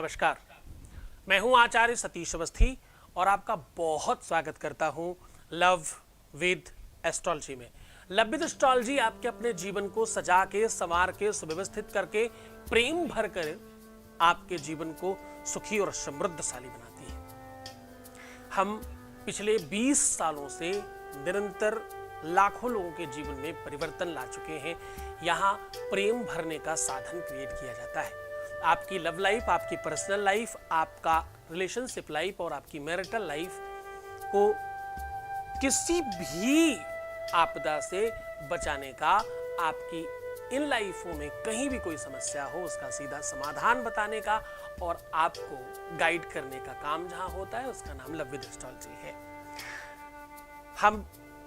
नमस्कार, मैं हूं आचार्य सतीश अवस्थी और आपका बहुत स्वागत करता हूं लव विद एस्ट्रोलॉजी में। लव विद एस्ट्रोलॉजी आपके अपने जीवन को सजा के, संवार के, सुव्यवस्थित करके, प्रेम भर कर आपके जीवन को सुखी और समृद्धशाली बनाती है। हम पिछले 20 सालों से निरंतर लाखों लोगों के जीवन में परिवर्तन ला चुके हैं। यहाँ प्रेम भरने का साधन क्रिएट किया जाता है। आपकी लव लाइफ, आपकी पर्सनल लाइफ, आपका रिलेशनशिप लाइफ और आपकी मैरिटल लाइफ को किसी भी आपदा से बचाने का, आपकी इन लाइफों में कहीं भी कोई समस्या हो उसका सीधा समाधान बताने का और आपको गाइड करने का काम जहां होता है उसका नाम लव विद एस्ट्रोलॉजी है। हम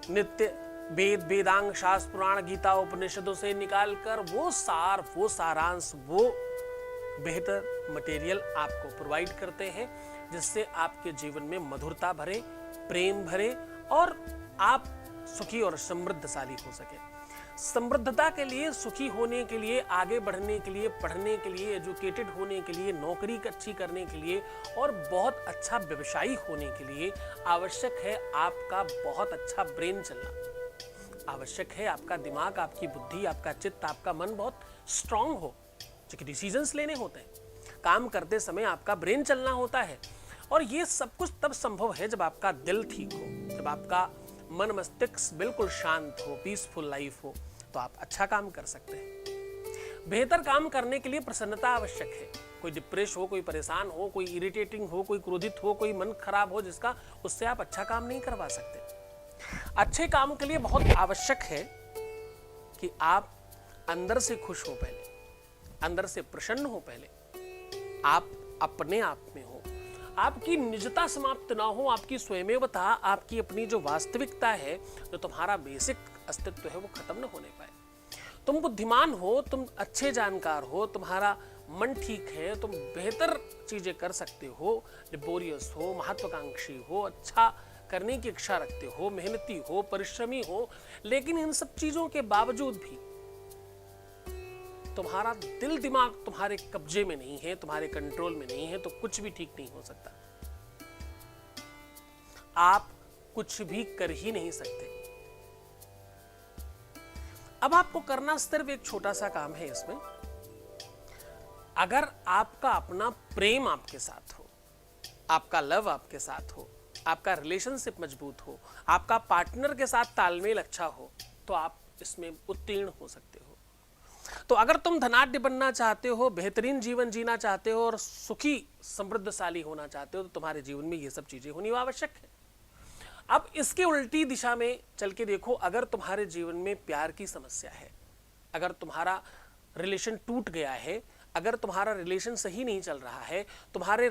नित्य वेद, वेदांग, शास्त्र, पुराण, गीता, उपनिषदों से निकालकर वो सार, वो सारांश, वो बेहतर मटेरियल आपको प्रोवाइड करते हैं जिससे आपके जीवन में मधुरता भरे, प्रेम भरे और आप सुखी और समृद्धशाली हो सके। समृद्धता के लिए, सुखी होने के लिए, आगे बढ़ने के लिए, पढ़ने के लिए, एजुकेटेड होने के लिए, नौकरी अच्छी करने के लिए और बहुत अच्छा व्यवसायी होने के लिए आवश्यक है आपका बहुत अच्छा ब्रेन चलना। आवश्यक है आपका दिमाग, आपकी बुद्धि, आपका चित्त, आपका मन बहुत स्ट्रांग हो, क्योंकि डिसीजंस लेने होते हैं। काम करते समय आपका ब्रेन चलना होता है और ये सब कुछ तब संभव है जब आपका दिल ठीक हो, जब आपका मन मस्तिष्क बिल्कुल शांत हो, पीसफुल लाइफ हो, तो आप अच्छा काम कर सकते हैं। बेहतर काम करने के लिए प्रसन्नता आवश्यक है। कोई डिप्रेस हो, कोई परेशान हो, कोई इरिटेटिंग हो, कोई क्रोधित हो, कोई मन खराब हो जिसका, उससे आप अच्छा काम नहीं करवा सकते। अच्छे काम के लिए बहुत आवश्यक है कि आप अंदर से खुश हो, पहले अंदर से प्रसन्न हो, पहले आप अपने आप में हो, आपकी निजता समाप्त ना हो, आपकी स्वयमेवता, आपकी अपनी जो वास्तविकता है, जो तुम्हारा बेसिक अस्तित्व है वो खत्म न होने पाए। तुम बुद्धिमान हो, तुम अच्छे जानकार हो, तुम्हारा मन ठीक है, तुम बेहतर चीजें कर सकते हो, लेबोरियस हो, महत्वाकांक्षी हो, अच्छा करने की इच्छा रखते हो, मेहनती हो, परिश्रमी हो, लेकिन इन सब चीजों के बावजूद भी तुम्हारा दिल दिमाग तुम्हारे कब्जे में नहीं है, तुम्हारे कंट्रोल में नहीं है, तो कुछ भी ठीक नहीं हो सकता। आप कुछ भी कर ही नहीं सकते। अब आपको करना सिर्फ एक छोटा सा काम है इसमें। अगर आपका अपना प्रेम आपके साथ हो, आपका लव आपके साथ हो, आपका रिलेशनशिप मजबूत हो, आपका पार्टनर के साथ तालमेल अच्छा हो, तो आप इसमें उत्तीर्ण हो सकते हो। तो अगर तुम धनाढ्य बनना चाहते हो, बेहतरीन जीवन जीना चाहते हो और सुखी समृद्धशाली होना चाहते हो, तो तुम्हारे जीवन में ये सब चीजें होनी आवश्यक है। अब इसके उल्टी दिशा में चल के देखो, अगर तुम्हारे जीवन में प्यार की समस्या है, अगर तुम्हारा रिलेशन टूट गया है, अगर तुम्हारा रिलेशन सही नहीं चल रहा है, तुम्हारे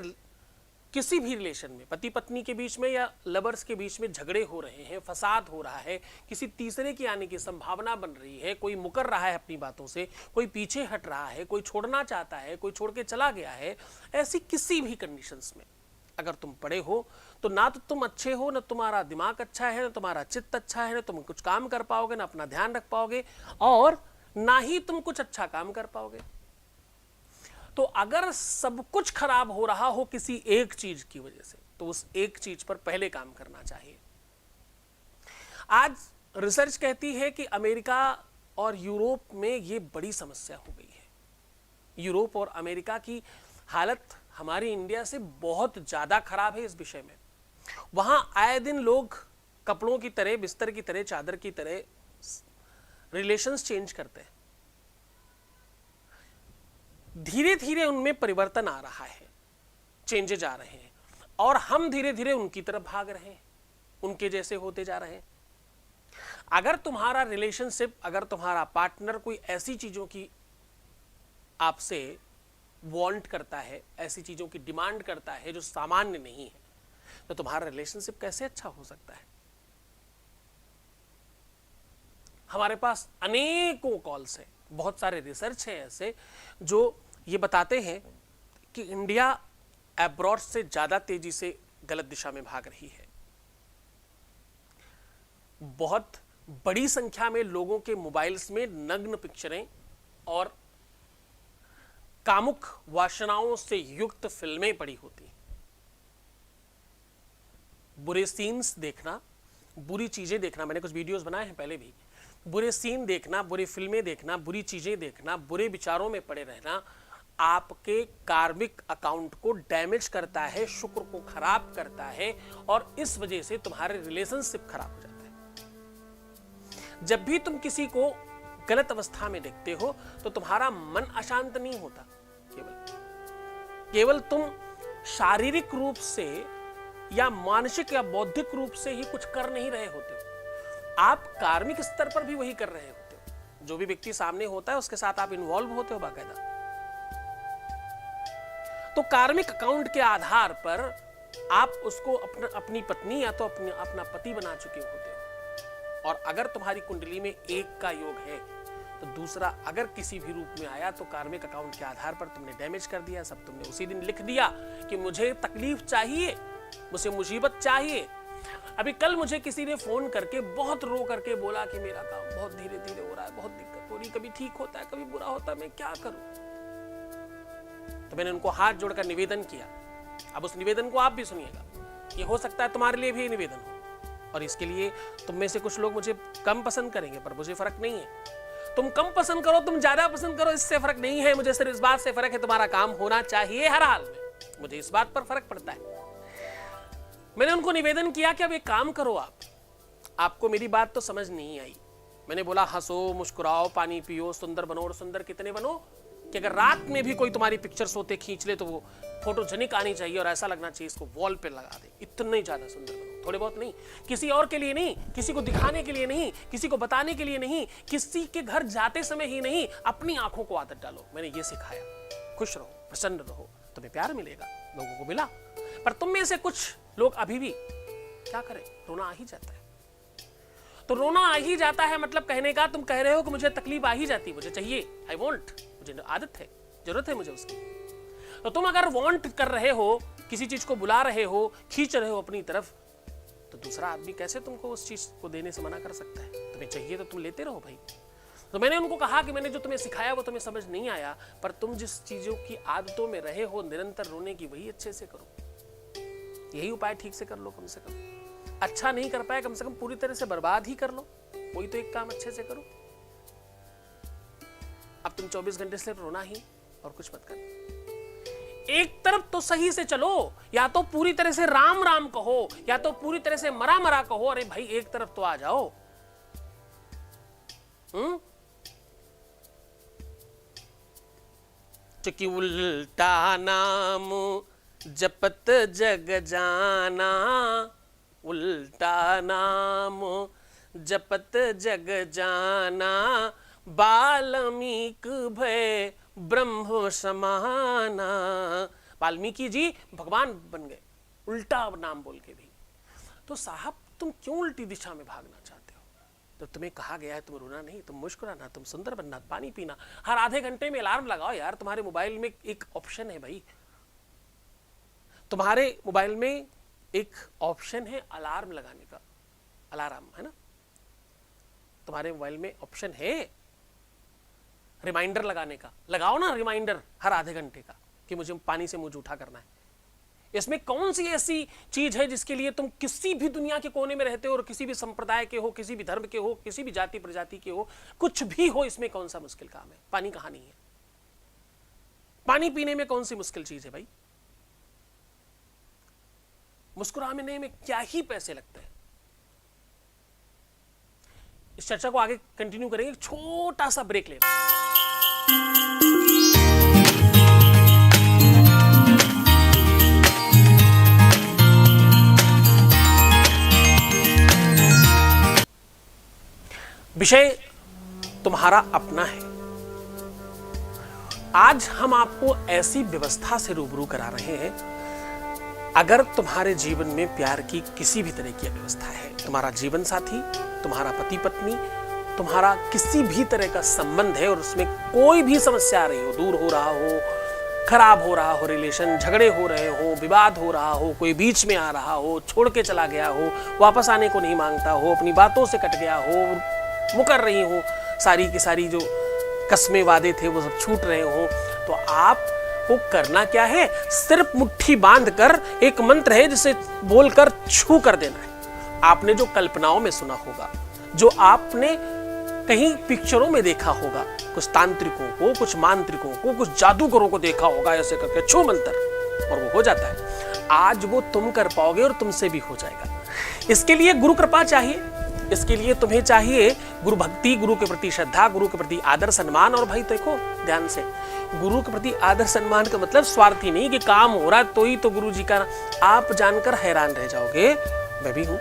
किसी भी रिलेशन में पति पत्नी के बीच में या लवर्स के बीच में झगड़े हो रहे हैं, फसाद हो रहा है, किसी तीसरे की आने की संभावना बन रही है, कोई मुकर रहा है अपनी बातों से, कोई पीछे हट रहा है, कोई छोड़ना चाहता है, कोई छोड़ के चला गया है, ऐसी किसी भी कंडीशंस में अगर तुम पड़े हो, तो ना तो तुम अच्छे हो, ना तुम्हारा दिमाग अच्छा है, ना तुम्हारा चित्त अच्छा है, ना तुम कुछ काम कर पाओगे, ना अपना ध्यान रख पाओगे और ना ही तुम कुछ अच्छा काम कर पाओगे। तो अगर सब कुछ खराब हो रहा हो किसी एक चीज की वजह से, तो उस एक चीज पर पहले काम करना चाहिए। आज रिसर्च कहती है कि अमेरिका और यूरोप में ये बड़ी समस्या हो गई है। यूरोप और अमेरिका की हालत हमारी इंडिया से बहुत ज्यादा खराब है इस विषय में। वहां आए दिन लोग कपड़ों की तरह, बिस्तर की तरह, चादर की तरह रिलेशंस चेंज करते हैं। धीरे धीरे उनमें परिवर्तन आ रहा है, चेंजेज आ रहे हैं और हम धीरे धीरे उनकी तरफ भाग रहे हैं, उनके जैसे होते जा रहे हैं। अगर तुम्हारा रिलेशनशिप, अगर तुम्हारा पार्टनर कोई ऐसी चीजों की आपसे वांट करता है, ऐसी चीजों की डिमांड करता है जो सामान्य नहीं है, तो तुम्हारा रिलेशनशिप कैसे अच्छा हो सकता है? हमारे पास अनेकों कॉल्स हैं, बहुत सारे रिसर्च हैं ऐसे जो ये बताते हैं कि इंडिया अब्रॉड से ज्यादा तेजी से गलत दिशा में भाग रही है। बहुत बड़ी संख्या में लोगों के मोबाइल्स में नग्न पिक्चरें और कामुक वासनाओं से युक्त फिल्में पड़ी होती, बुरे सीन्स देखना, बुरी चीजें देखना। मैंने कुछ वीडियोस बनाए हैं पहले भी। बुरे सीन देखना, बुरी फिल्में देखना, बुरी चीजें देखना, बुरे विचारों में पड़े रहना आपके कार्मिक अकाउंट को डैमेज करता है, शुक्र को खराब करता है और इस वजह से तुम्हारे रिलेशनशिप खराब हो जाता है। जब भी तुम किसी को गलत अवस्था में देखते हो तो तुम्हारा मन अशांत नहीं होता, केवल तुम शारीरिक रूप से या मानसिक या बौद्धिक रूप से ही कुछ कर नहीं रहे होते हो, आप कार्मिक स्तर पर भी वही कर रहे होते हो। जो भी व्यक्ति सामने होता है उसके साथ आप इन्वॉल्व होते हो बाकायदा। तो कार्मिक अकाउंट के आधार पर आप उसको अपनी पत्नी या तो अपना पति बना चुके होते हो। और अगर तुम्हारी कुंडली में एक का योग है तो दूसरा अगर किसी भी रूप में आया तो कार्मिक अकाउंट के आधार पर तुमने डैमेज कर दिया। सब तुमने उसी दिन लिख दिया कि मुझे तकलीफ चाहिए, मुझे मुसीबत चाहिए। अभी कल मुझे किसी ने फोन करके बहुत रो करके बोला कि मेरा काम बहुत धीरे धीरे हो रहा है, बहुत दिक्कत हो रही, कभी ठीक होता है कभी बुरा होता है, मैं क्या करूं। तो मैंने उनको हाथ जोड़कर निवेदन किया। अब उस निवेदन को आप भी सुनिएगा, ये हो सकता है तुम्हारे लिए भी निवेदन हो। और इसके लिए तुम में से कुछ लोग मुझे कम पसंद करेंगे, पर मुझे फर्क नहीं है। तुम कम पसंद करो, तुम ज्यादा पसंद करो, इससे फर्क नहीं है। मुझे सिर्फ इस बात से फर्क है तुम्हारा काम होना चाहिए हर हाल में, मुझे इस बात पर फर्क पड़ता है। मैंने उनको निवेदन किया कि अब एक काम करो, आपको मेरी बात तो समझ नहीं आई। मैंने बोला हंसो, मुस्कुराओ, पानी पियो, सुंदर बनो। और सुंदर कितने बनो कि अगर रात में भी कोई तुम्हारी पिक्चर सोते खींच ले तो वो फोटोजेनिक आनी चाहिए और ऐसा लगना चाहिए इसको वॉल पे लगा दे। इतने ज्यादा सुंदर बनो, थोड़े बहुत नहीं, किसी और के लिए नहीं, किसी को दिखाने के लिए नहीं, किसी को बताने के लिए नहीं, किसी के घर जाते समय ही नहीं, अपनी आंखों को आदत डालो। मैंने ये सिखाया। खुश रहो, प्रसन्न रहो, तुम्हें प्यार मिलेगा। लोगों को मिला, पर तुम में से कुछ लोग अभी भी क्या करें, रोना आ ही जाता है। तो रोना आ ही जाता है मतलब कहने का तुम कह रहे हो कि मुझे तकलीफ आ ही जाती, मुझे चाहिए, आई वॉन्ट, मुझे आदत है, जरूरत है मुझे उसकी। तो तुम अगर वांट कर रहे हो, किसी चीज को बुला रहे हो, खींच रहे हो अपनी तरफ, तो दूसरा आदमी कैसे तुमको उस चीज को देने से मना कर सकता है। तुम्हें चाहिए तो तुम लेते रहो भाई। तो मैंने उनको कहा कि मैंने जो तुम्हें सिखाया वो तुम्हें समझ नहीं आया, पर तुम जिस चीजों की आदतों में रहे हो निरंतर रोने की, वही अच्छे से करो। यही उपाय ठीक से कर लो। कम से कम अच्छा नहीं कर पाए, कम से कम पूरी तरह से बर्बाद ही कर लो। कोई तो एक काम अच्छे से करो। अब तुम 24 घंटे से रोना ही और कुछ मत कर। एक तरफ तो सही से चलो, या तो पूरी तरह से राम राम कहो, या तो पूरी तरह से मरा मरा कहो। अरे भाई एक तरफ तो आ जाओ। चूंकि उल्टा नाम जपत जग जाना, उल्टा नाम जपत जग जाना, वाल्मीकि भय ब्रह्म समाना। वाल्मीकि जी भगवान बन गए उल्टा नाम बोल के भी। तो साहब तुम क्यों उल्टी दिशा में भागना चाहते हो? तो तुम्हें कहा गया है तुम रोना नहीं, तुम मुस्कुराना, तुम सुंदर बनना, पानी पीना। हर आधे घंटे में अलार्म लगाओ यार। तुम्हारे मोबाइल में एक ऑप्शन है भाई, तुम्हारे मोबाइल में एक ऑप्शन है अलार्म लगाने का। अलार्म है ना, तुम्हारे मोबाइल में ऑप्शन है रिमाइंडर लगाने का। लगाओ ना रिमाइंडर हर आधे घंटे का कि मुझे पानी से मुंह जूठा करना है। इसमें कौन सी ऐसी चीज है जिसके लिए तुम किसी भी दुनिया के कोने में रहते हो और किसी भी संप्रदाय के हो, किसी भी धर्म के हो, किसी भी जाति प्रजाति के हो, कुछ भी हो, इसमें कौन सा मुश्किल काम है? पानी कहां नहीं है? पानी पीने में कौन सी मुश्किल चीज है भाई? मुस्कुराने में क्या ही पैसे लगते हैं? इस चर्चा को आगे कंटिन्यू करेंगे, एक छोटा सा ब्रेक ले। विषय तुम्हारा अपना है। आज हम आपको ऐसी व्यवस्था से रूबरू करा रहे हैं, अगर तुम्हारे जीवन में प्यार की किसी भी तरह की व्यवस्था है, तुम्हारा जीवन साथी, तुम्हारा पति पत्नी, तुम्हारा किसी भी तरह का संबंध है और उसमें कोई भी समस्या आ रही हो, दूर हो रहा हो, खराब हो रहा हो रिलेशन, झगड़े हो रहे हो, विवाद हो रहा हो, कोई बीच में आ रहा हो, छोड़ के चला गया हो, वापस आने को नहीं मांगता हो, अपनी बातों से कट गया हो, मुकर रही हो, सारी की सारी जो कस्में वादे थे वो सब छूट रहे हो, तो आपको करना क्या है, सिर्फ मुट्ठी बांधकर एक मंत्र है जिसे बोलकर छू कर देना है। आपने जो कल्पनाओं में सुना होगा, जो आपने कहीं पिक्चरों में देखा होगा, कुछ तांत्रिकों को, कुछ मांत्रिकों को, कुछ जादूगरों को देखा होगा ऐसे करके छू मंत्र और वो हो जाता है। आज वो तुम कर पाओगे और तुमसे भी हो जाएगा। इसके लिए गुरु कृपा चाहिए, इसके लिए तुम्हें चाहिए गुरु भक्ति, गुरु के प्रति श्रद्धा, गुरु के प्रति आदर सम्मान। और भाई देखो ध्यान से, गुरु के प्रति आदर सम्मान का मतलब स्वार्थी नहीं कि काम हो रहा तो ही तो गुरु जी का, आप जानकर हैरान रह जाओगे। मैं भी हूं।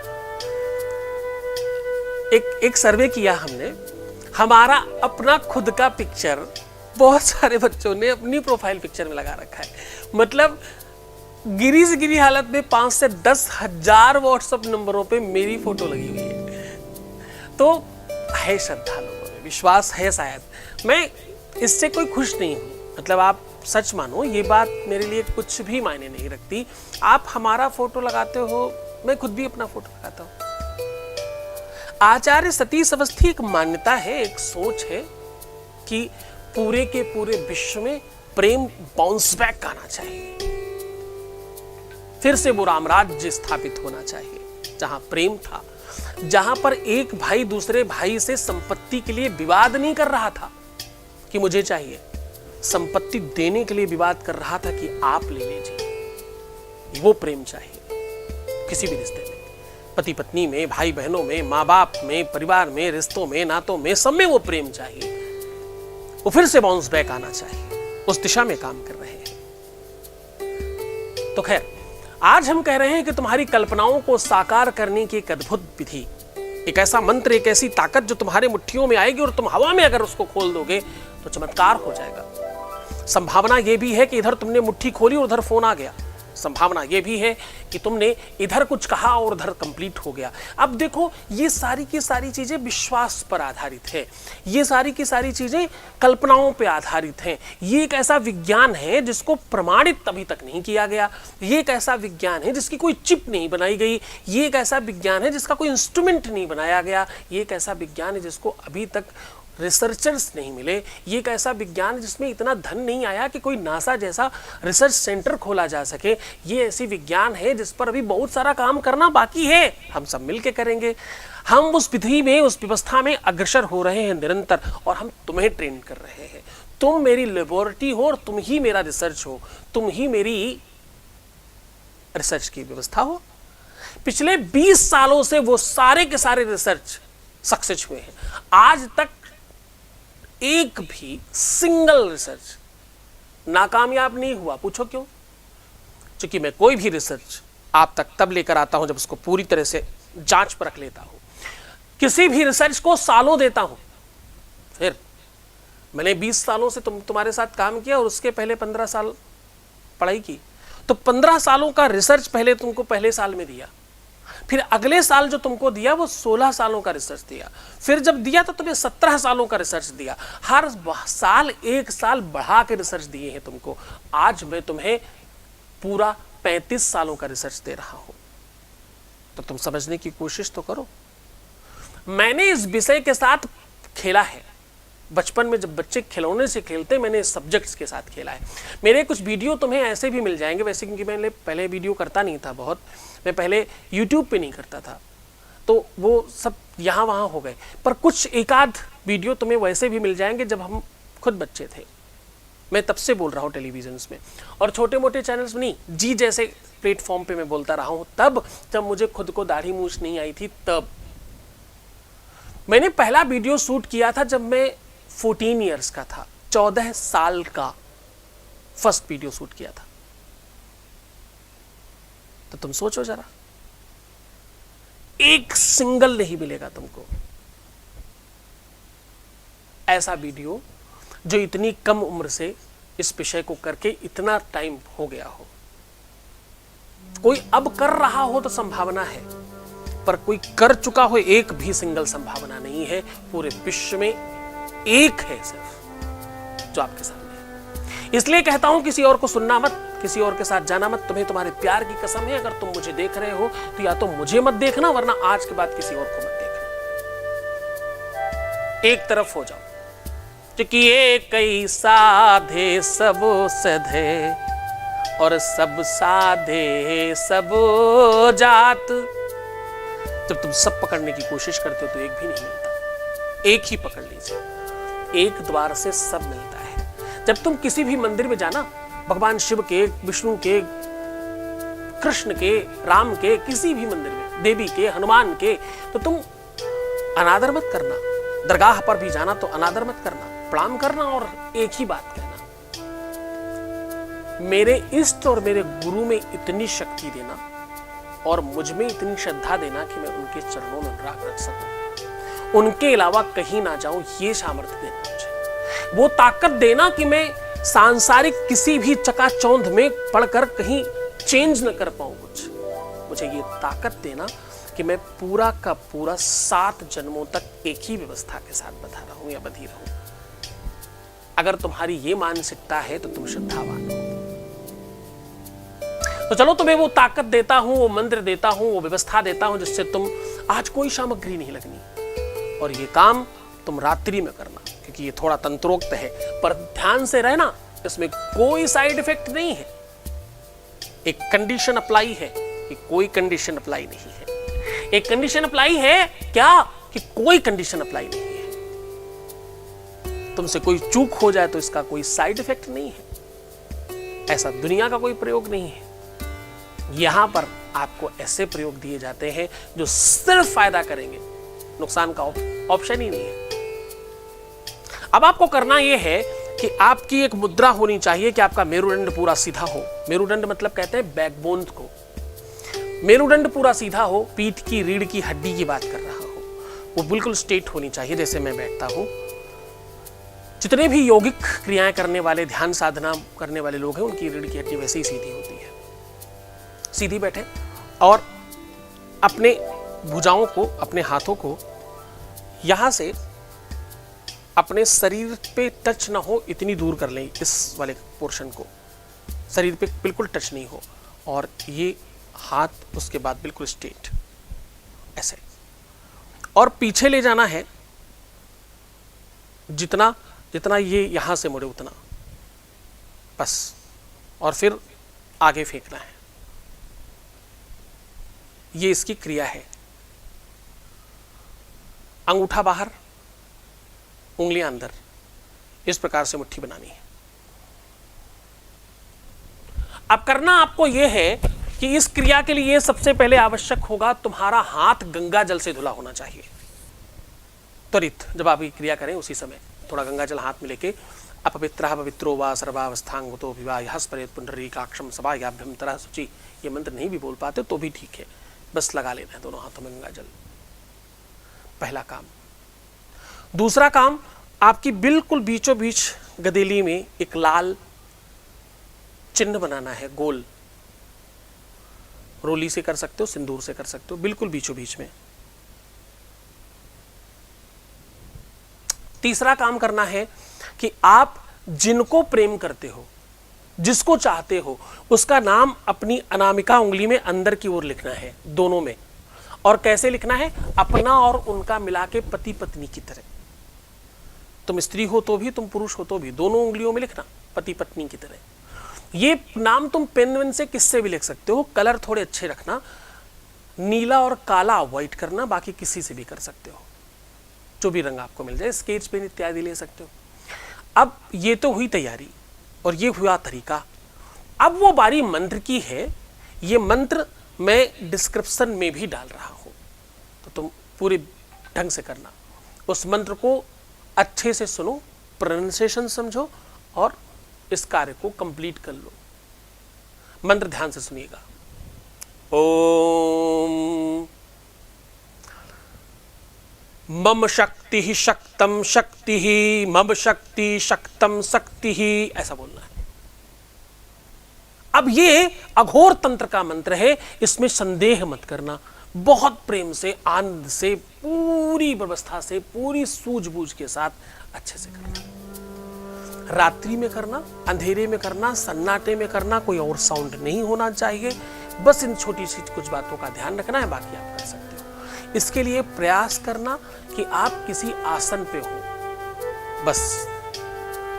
एक सर्वे किया हमने, हमारा अपना खुद का पिक्चर बहुत सारे बच्चों ने अपनी प्रोफाइल पिक्चर में लगा रखा है। मतलब गिरी से गिरी हालत में 5 से 10 हजार व्हाट्सएप नंबरों पे मेरी फोटो लगी हुई है। तो है श्रद्धा, लोगों में विश्वास है शायद। मैं इससे कोई खुश नहीं हूं, मतलब आप सच मानो ये बात मेरे लिए कुछ भी मायने नहीं रखती। आप हमारा फोटो लगाते हो, मैं खुद भी अपना फोटो लगाता हूं। आचार्य सतीश अवस्थी एक मान्यता है, एक सोच है कि पूरे के पूरे विश्व में प्रेम बाउंस बैक आना चाहिए, फिर से वो रामराज्य स्थापित होना चाहिए जहां प्रेम था, जहां पर एक भाई दूसरे भाई से संपत्ति के लिए विवाद नहीं कर रहा था कि मुझे चाहिए, संपत्ति देने के लिए विवाद कर रहा था कि आप ले लीजिए। वो प्रेम चाहिए किसी भी रिश्ते में, पति पत्नी में, भाई बहनों में, माँ बाप में, परिवार में, रिश्तों में, नातों में, सब में वो प्रेम चाहिए। वो फिर से बाउंस बैक आना चाहिए, उस दिशा में काम कर रहे हैं। तो खैर, आज हम कह रहे हैं कि तुम्हारी कल्पनाओं को साकार करने की एक अद्भुत विधि, एक ऐसा मंत्र, एक ऐसी ताकत जो तुम्हारे मुट्ठियों में आएगी और तुम हवा में अगर उसको खोल दोगे तो चमत्कार हो जाएगा। संभावना यह भी है कि इधर तुमने मुट्ठी खोली और उधर फोन आ गया। संभावना यह भी है कि तुमने इधर कुछ कहा और उधर कंप्लीट हो गया। अब देखो, ये सारी की सारी चीजें विश्वास पर आधारित है, ये सारी की सारी चीजें कल्पनाओं पर आधारित हैं। ये एक ऐसा विज्ञान है जिसको प्रमाणित अभी तक नहीं किया गया। ये एक ऐसा विज्ञान है जिसकी कोई चिप नहीं बनाई गई। ये एक ऐसा विज्ञान है जिसका कोई इंस्ट्रूमेंट नहीं बनाया गया। ये एक ऐसा विज्ञान है जिसको अभी तक रिसर्चर्स नहीं मिले। ये एक ऐसा विज्ञान जिसमें इतना धन नहीं आया कि कोई नासा जैसा रिसर्च सेंटर खोला जा सके। ये ऐसी विज्ञान है जिस पर अभी बहुत सारा काम करना बाकी है। हम सब मिलके करेंगे। हम उस विधि में, उस व्यवस्था में अग्रसर हो रहे हैं निरंतर, और हम तुम्हें ट्रेन कर रहे हैं। तुम मेरी लेबोरेटरी हो और तुम ही मेरा रिसर्च हो, तुम ही मेरी रिसर्च की व्यवस्था हो। पिछले 20 सालों से वो सारे के सारे रिसर्च सक्सेस हुए हैं। आज तक एक भी सिंगल रिसर्च नाकामयाब नहीं हुआ। पूछो क्यों? क्योंकि मैं कोई भी रिसर्च आप तक तब लेकर आता हूं जब उसको पूरी तरह से जांच परख लेता हूं। किसी भी रिसर्च को सालों देता हूं। फिर मैंने 20 सालों से तुम्हारे साथ काम किया और उसके पहले 15 साल पढ़ाई की, तो 15 सालों का रिसर्च पहले तुमको पहले साल में दिया। फिर अगले साल जो तुमको दिया वो 16 सालों का रिसर्च दिया। फिर जब दिया तो तुम्हें 17 सालों का रिसर्च दिया। हर साल 1 साल बढ़ा के रिसर्च दिए हैं तुमको। आज मैं तुम्हें पूरा 35 सालों का रिसर्च दे रहा हूं। तो तुम समझने की कोशिश तो करो। मैंने इस विषय के साथ खेला है। बचपन में जब बच्चे खिलौने से खेलते, मैंने इस सब्जेक्ट्स के साथ खेला है। मेरे कुछ वीडियो तुम्हें ऐसे भी मिल जाएंगे, वैसे क्योंकि मैंने पहले वीडियो करता नहीं था बहुत, मैं पहले YouTube पे नहीं करता था, तो वो सब यहाँ वहाँ हो गए। पर कुछ एक आध वीडियो तुम्हें वैसे भी मिल जाएंगे जब हम खुद बच्चे थे। मैं तब से बोल रहा हूँ टेलीविजन्स में, और छोटे मोटे चैनल्स में नहीं, जी जैसे प्लेटफॉर्म पे मैं बोलता रहा हूँ। तब जब मुझे खुद को दाढ़ी मूछ नहीं आई थी, तब मैंने पहला वीडियो शूट किया था जब मैं 14 ईयर्स का था। 14 साल का फर्स्ट वीडियो शूट किया था। तो तुम सोचो जरा, एक सिंगल नहीं मिलेगा तुमको ऐसा वीडियो जो इतनी कम उम्र से इस विषय को करके इतना टाइम हो गया हो। कोई अब कर रहा हो तो संभावना है, पर कोई कर चुका हो एक भी सिंगल संभावना नहीं है। पूरे विश्व में एक है सिर्फ, जो आपके सामने है। इसलिए कहता हूं किसी और को सुनना मत, किसी और के साथ जाना मत। तुम्हें तुम्हारे प्यार की कसम है, अगर तुम मुझे देख रहे हो तो या तो मुझे मत देखना, वरना आज के बाद किसी और को मत देखना। एक तरफ हो जाओ, किए कई साधे सब सधे और सब साधे सब जात। जब तुम सब पकड़ने की कोशिश करते हो तो एक भी नहीं मिलता। एक ही पकड़ लीजिए, एक द्वार से सब मिलता है। जब तुम किसी भी मंदिर में जाना, भगवान शिव के, विष्णु के, कृष्ण के, राम के, किसी भी मंदिर में, देवी के, हनुमान के, तो तुम अनादर मत करना। दरगाह पर भी जाना तो अनादर मत करना, प्रणाम करना और एक ही बात कहना, मेरे इष्ट और मेरे गुरु में इतनी शक्ति देना और मुझ में इतनी श्रद्धा देना कि मैं उनके चरणों में अनुराग रख सकूं, उनके अलावा कहीं ना जाऊं, ये सामर्थ्य देना मुझे। वो ताकत देना कि मैं सांसारिक किसी भी चकाचौंध में पढ़कर कहीं चेंज न कर पाऊं कुछ। मुझे ये ताकत देना कि मैं पूरा का पूरा 7 जन्मों तक एक ही व्यवस्था के साथ बधा रहूं या बधी रहूं। अगर तुम्हारी ये मानसिकता है तो तुम श्रद्धावान हो। तो चलो, तुम्हें वो ताकत देता हूं, वो मंत्र देता हूं, वो व्यवस्था देता हूं जिससे तुम आज कोई सामग्री नहीं लगनी और ये काम तुम रात्रि में करना, क्योंकि ये थोड़ा तंत्रोक्त है, पर ध्यान से रहना, इसमें कोई साइड इफेक्ट नहीं है। एक कंडीशन अप्लाई है कि कोई कंडीशन अप्लाई नहीं है। एक कंडीशन अप्लाई है क्या कि कोई कंडीशन अप्लाई नहीं है। तुमसे कोई चूक हो जाए तो इसका कोई साइड इफेक्ट नहीं है। ऐसा दुनिया का कोई प्रयोग नहीं है। यहां पर आपको ऐसे प्रयोग दिए जाते हैं जो सिर्फ फायदा करेंगे, नुकसान का ऑप्शन ही नहीं है। अब आपको करना यह है कि आपकी एक मुद्रा होनी चाहिए कि आपका मेरुदंड पूरा सीधा हो। मेरुदंड मतलब कहते हैं बैकबोन को। मेरुदंड पूरा सीधा हो, पीठ की रीढ़ की हड्डी की बात कर रहा हूं, वो बिल्कुल स्ट्रेट होनी चाहिए जैसे मैं बैठता हूं। जितने भी यौगिक क्रियाएं करने वाले, ध्यान साधना करने वाले लोग हैं, उनकी रीढ़ की हड्डी वैसे ही सीधी होती है। सीधी बैठे और अपने भुजाओं को, अपने हाथों को यहां से अपने शरीर पे टच ना हो इतनी दूर कर लें, इस वाले पोर्शन को शरीर पे बिल्कुल टच नहीं हो, और ये हाथ उसके बाद बिल्कुल स्ट्रेट ऐसे, और पीछे ले जाना है जितना जितना ये यहां से मुड़े उतना बस, और फिर आगे फेंकना है। ये इसकी क्रिया है। अंगूठा बाहर, उंगलियां अंदर, इस प्रकार से मुट्ठी बनानी है। अब करना आपको यह है कि इस क्रिया के लिए सबसे पहले आवश्यक होगा तुम्हारा हाथ गंगा जल से धुला होना चाहिए। त्वरित जब आप ये क्रिया करें उसी समय थोड़ा गंगा जल हाथ में लेके, अपवित्रः पवित्रो वा सर्वावस्थांगतो विवाह स्परेत पुंडरीकाक्षम सभायाभ्यंतरः शुचि, ये मंत्र नहीं भी बोल पाते तो भी ठीक है, बस लगा लेना है दोनों हाथों में गंगा जल। पहला काम। दूसरा काम, आपकी बिल्कुल बीचों बीच गदेली में एक लाल चिन्ह बनाना है, गोल। रोली से कर सकते हो, सिंदूर से कर सकते हो, बिल्कुल बीचों बीच में। तीसरा काम करना है कि आप जिनको प्रेम करते हो, जिसको चाहते हो, उसका नाम अपनी अनामिका उंगली में अंदर की ओर लिखना है, दोनों में। और कैसे लिखना है? अपना और उनका मिला के पति पत्नी की तरह। तुम स्त्री हो तो भी, तुम पुरुष हो तो भी, दोनों उंगलियों में लिखना पति पत्नी की तरह। ये नाम तुम पेन वेन से किससे भी लिख सकते हो। कलर थोड़े अच्छे रखना, नीला और काला अवॉइड करना, बाकी किसी से भी कर सकते हो, जो भी रंग आपको मिल जाए, स्केच पेन इत्यादि ले सकते हो। अब ये तो हुई तैयारी और ये हुआ तरीका। अब वो बारी मंत्र की है। ये मंत्र मैं डिस्क्रिप्शन में भी डाल रहा हूं, तो तुम पूरे ढंग से करना। उस मंत्र को अच्छे से सुनो, प्रोनाउंसिएशन समझो और इस कार्य को कंप्लीट कर लो। मंत्र ध्यान से सुनिएगा। ओम मम शक्ति शक्तम शक्ति, मम शक्ति शक्तम शक्ति, ऐसा बोलना है। अब ये अघोर तंत्र का मंत्र है, इसमें संदेह मत करना। बहुत प्रेम से, आनंद से, पूरी व्यवस्था से, पूरी सूझबूझ के साथ अच्छे से करना। रात्रि में करना, अंधेरे में करना, सन्नाटे में करना, कोई और साउंड नहीं होना चाहिए। बस इन छोटी सी कुछ बातों का ध्यान रखना है, बाकी आप कर सकते हो। इसके लिए प्रयास करना कि आप किसी आसन पे हो, बस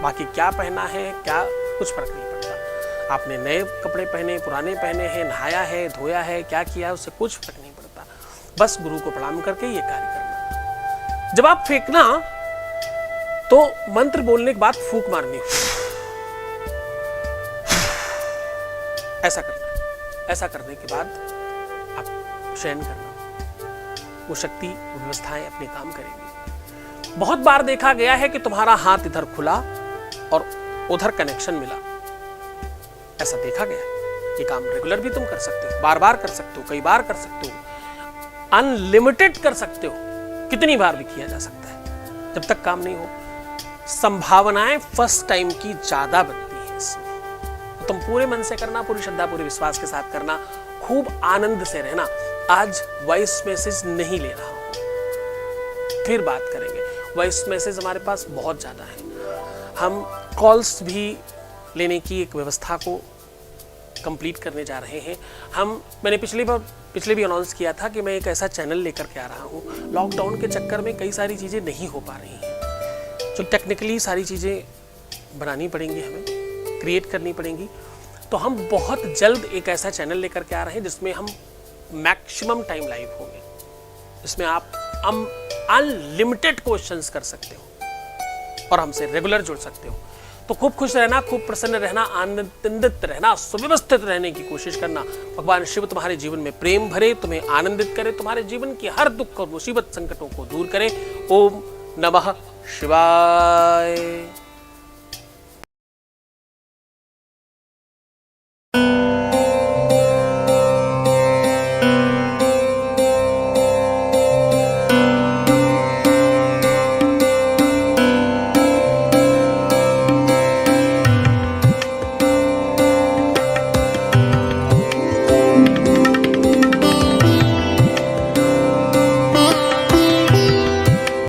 बाकी क्या पहना है, क्या, कुछ फर्क नहीं पड़ता। आपने नए कपड़े पहने, पुराने पहने हैं, नहाया है, धोया है, क्या किया है, उससे कुछ फर्क नहीं पड़ता। बस गुरु को प्रणाम करके ये कार्य करना। जब आप फेंकना तो मंत्र बोलने के बाद फूंक मारनी, ऐसा करना है। ऐसा करने के बाद आप शयन करना, वो शक्ति, व्यवस्थाएं अपने काम करेंगी। बहुत बार देखा गया है कि तुम्हारा हाथ इधर खुला और उधर कनेक्शन मिला, ऐसा देखा गया है। ये काम रेगुलर भी तुम कर सकते हो, बार बार कर सकते हो, कई बार कर सकते हो, अनलिमिटेड कर सकते हो, कितनी बार भी किया जा सकता है जब तक काम नहीं हो। संभावनाएं फर्स्ट टाइम की ज्यादा बनती है इसमें। तो तुम पूरे मन से करना, पूरी श्रद्धा, पूरे विश्वास के साथ करना, खूब आनंद से रहना। आज वॉइस मैसेज नहीं ले रहा हूं, फिर बात करेंगे। वॉइस मैसेज हमारे पास बहुत ज्यादा है, हम कॉल्स भी लेने की एक व्यवस्था को कंप्लीट करने जा रहे हैं। मैंने पिछले भी अनाउंस किया था कि मैं एक ऐसा चैनल लेकर के आ रहा हूँ। लॉकडाउन के चक्कर में कई सारी चीज़ें नहीं हो पा रही हैं, जो टेक्निकली सारी चीज़ें बनानी पड़ेंगी, हमें क्रिएट करनी पड़ेंगी। तो हम बहुत जल्द एक ऐसा चैनल लेकर के आ रहे हैं जिसमें हम मैक्सिमम टाइम लाइव होंगे, जिसमें आप अनलिमिटेड क्वेश्चंस कर सकते हो और हमसे रेगुलर जुड़ सकते हो। तो खूब खुश रहना, खूब प्रसन्न रहना, आनंदित रहना, सुव्यवस्थित रहने की कोशिश करना। भगवान शिव तुम्हारे जीवन में प्रेम भरे, तुम्हें आनंदित करे, तुम्हारे जीवन की हर दुख और मुसीबत संकटों को दूर करे। ओम नमः शिवाय।